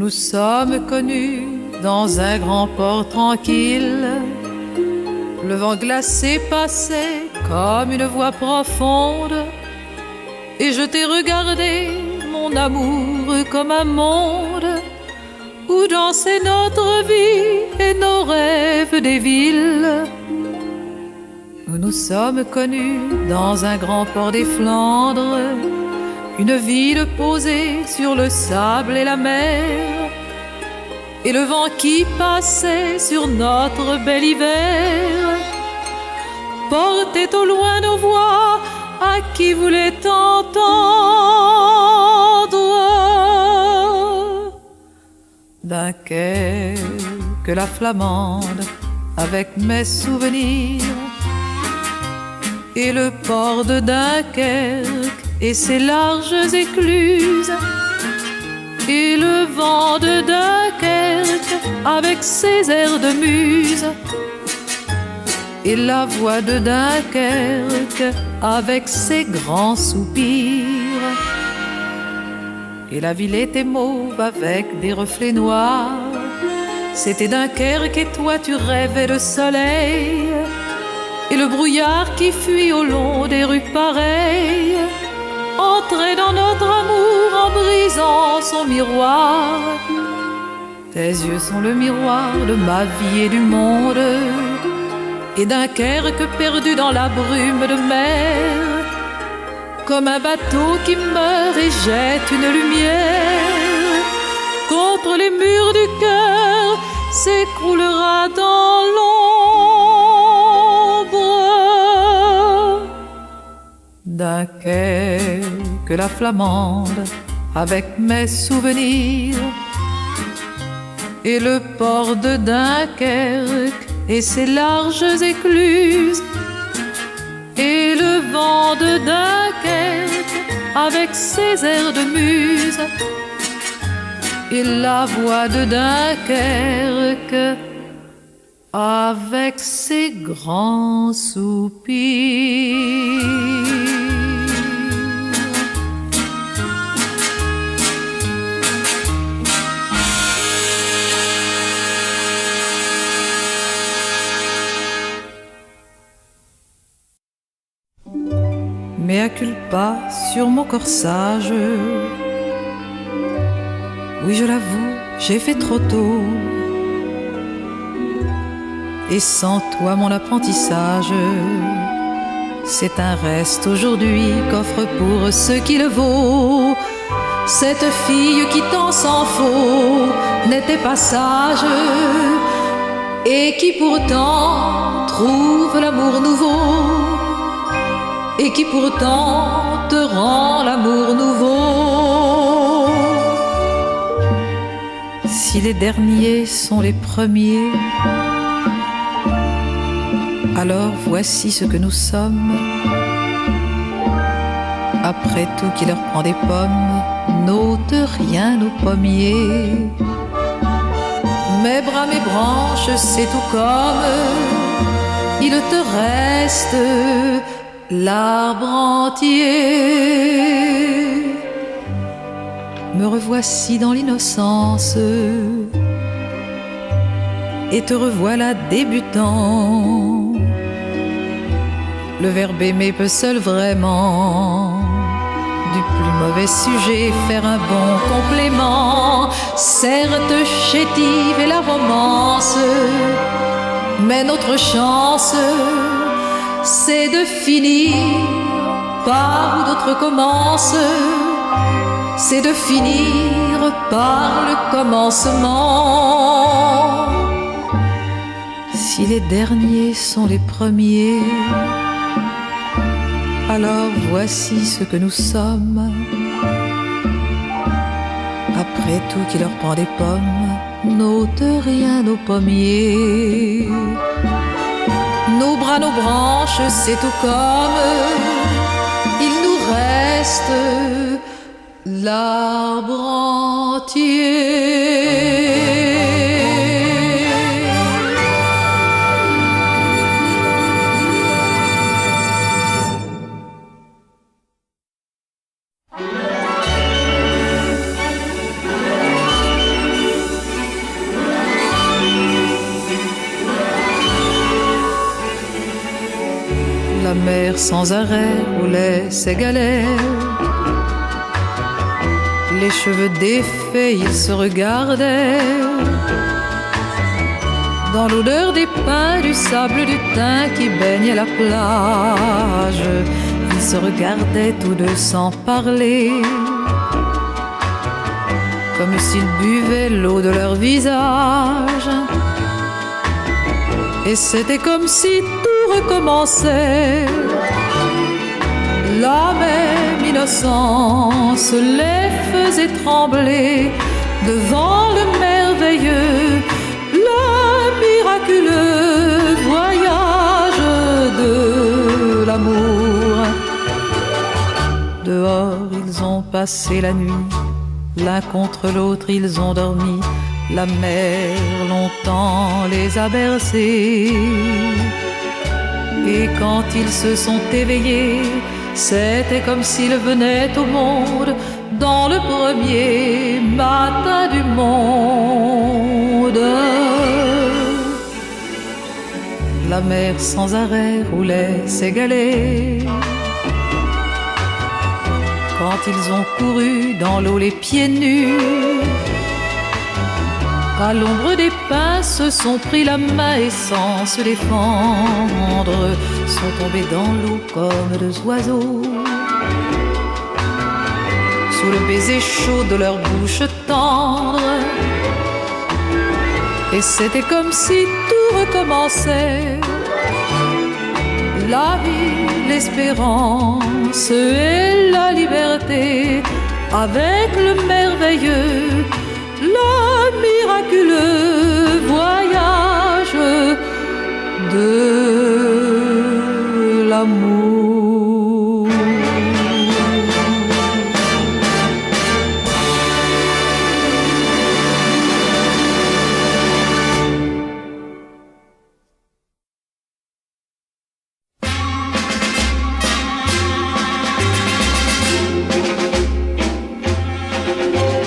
nous sommes connus dans un grand port tranquille. Le vent glacé passait comme une voix profonde, et je t'ai regardé, mon amour, comme un monde où dansait notre vie et nos rêves des villes. Nous nous sommes connus dans un grand port des Flandres, une ville posée sur le sable et la mer, et le vent qui passait sur notre bel hiver portait au loin nos voix à qui voulait entendre. Dunkerque, la flamande, avec mes souvenirs, et le port de Dunkerque et ses larges écluses, et le vent de Dunkerque avec ses airs de muse, et la voix de Dunkerque avec ses grands soupirs. Et la ville était mauve avec des reflets noirs. C'était Dunkerque et toi tu rêvais de soleil, et le brouillard qui fuit au long des rues pareilles entrait dans notre amour en brisant son miroir. Tes yeux sont le miroir de ma vie et du monde, et Dunkerque perdu dans la brume de mer, comme un bateau qui meurt et jette une lumière contre les murs du cœur, s'écroulera dans l'ombre. Dunkerque, la flamande, avec mes souvenirs, et le port de Dunkerque et ses larges écluses, et le vent de Dunkerque avec ses airs de muse, et la voix de Dunkerque avec ses grands soupirs. Mea culpa sur mon corsage. Oui, je l'avoue, j'ai fait trop tôt. Et sans toi, mon apprentissage, c'est un reste aujourd'hui qu'offre pour ce qui le vaut. Cette fille qui tant s'en faut n'était pas sage, et qui pourtant trouve l'amour nouveau, et qui pourtant te rend l'amour nouveau. Si les derniers sont les premiers, alors voici ce que nous sommes. Après tout, qui leur prend des pommes n'ôte rien aux pommiers. Mes bras, mes branches, c'est tout comme il te reste l'arbre entier. Me revoici dans l'innocence, et te revoilà débutant. Le verbe aimer peut seul vraiment du plus mauvais sujet faire un bon complément. Certes, chétive est la romance, mais notre chance, c'est de finir par où d'autres commencent. C'est de finir par le commencement. Si les derniers sont les premiers, alors voici ce que nous sommes. Après tout, qui leur prend des pommes n'ôte rien aux pommiers. Nos bras, nos branches, c'est tout comme il nous reste l'arbre entier. La mer sans arrêt roulait ses galets. Les cheveux défaits, ils se regardaient. Dans l'odeur des pins, du sable, du thym qui baignait la plage, ils se regardaient tous deux sans parler, comme s'ils buvaient l'eau de leur visage. Et c'était comme si tout recommençait. La même innocence les faisait trembler devant le merveilleux, le miraculeux voyage de l'amour. Dehors, ils ont passé la nuit, l'un contre l'autre, ils ont dormi. La mer longtemps les a bercés. Et quand ils se sont éveillés, c'était comme s'ils venaient au monde dans le premier matin du monde. La mer sans arrêt roulait ses galets. Quand ils ont couru dans l'eau les pieds nus, à l'ombre des pins se sont pris la main et sans se défendre sont tombés dans l'eau comme deux oiseaux. Sous le baiser chaud de leur bouche tendre. Et c'était comme si tout recommençait. La vie, l'espérance et la liberté, avec le merveilleux, le miraculeux voyage de l'amour.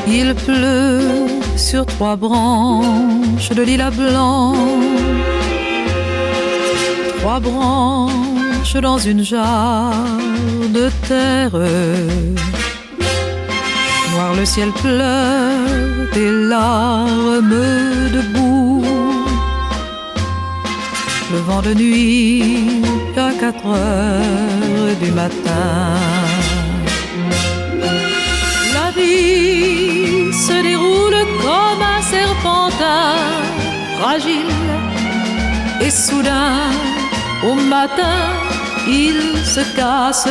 Il pleut sur trois branches de lilas blanc, trois branches dans une jarre de terre. Noir le ciel pleure des larmes debout. Le vent de nuit à 4 heures du matin. La vie se déroule comme un serpentin fragile. Et soudain, au matin, il se casse.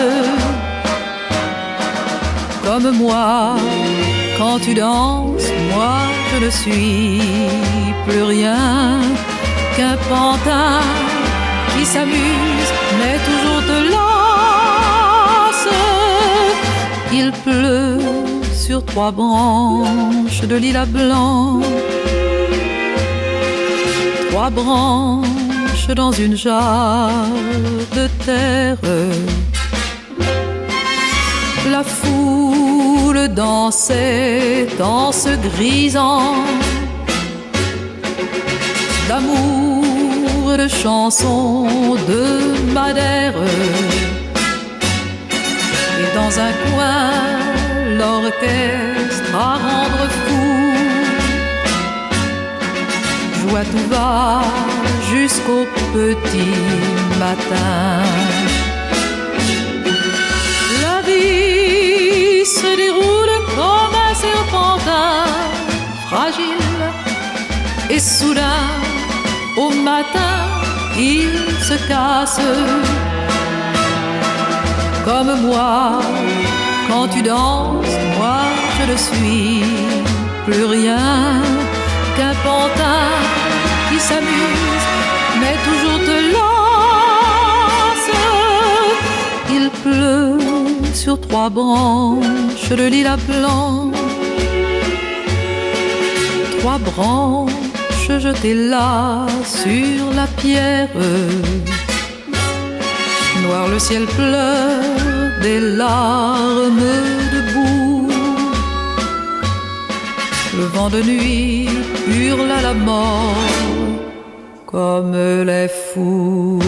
Comme moi, quand tu danses, moi je ne suis plus rien qu'un pantin qui s'amuse mais toujours te lasse. Il pleut sur trois branches de lilas blanc, trois branches dans une jarre de terre. La foule dansait dans ce grisant d'amour, de chansons, de Madère. Et dans un coin, l'orchestre à rendre fou joue à tout va jusqu'au petit matin. La vie se déroule comme un serpentin fragile. Et soudain, au matin, il se casse. Comme moi, quand tu danses, moi je ne suis plus rien qu'un pantin qui s'amuse, mais toujours te lasse. Il pleut sur trois branches de lilas blanc, trois branches jetées là sur la pierre. Noir le ciel pleure des larmes debout. Le vent de nuit hurle à la mort comme les fous.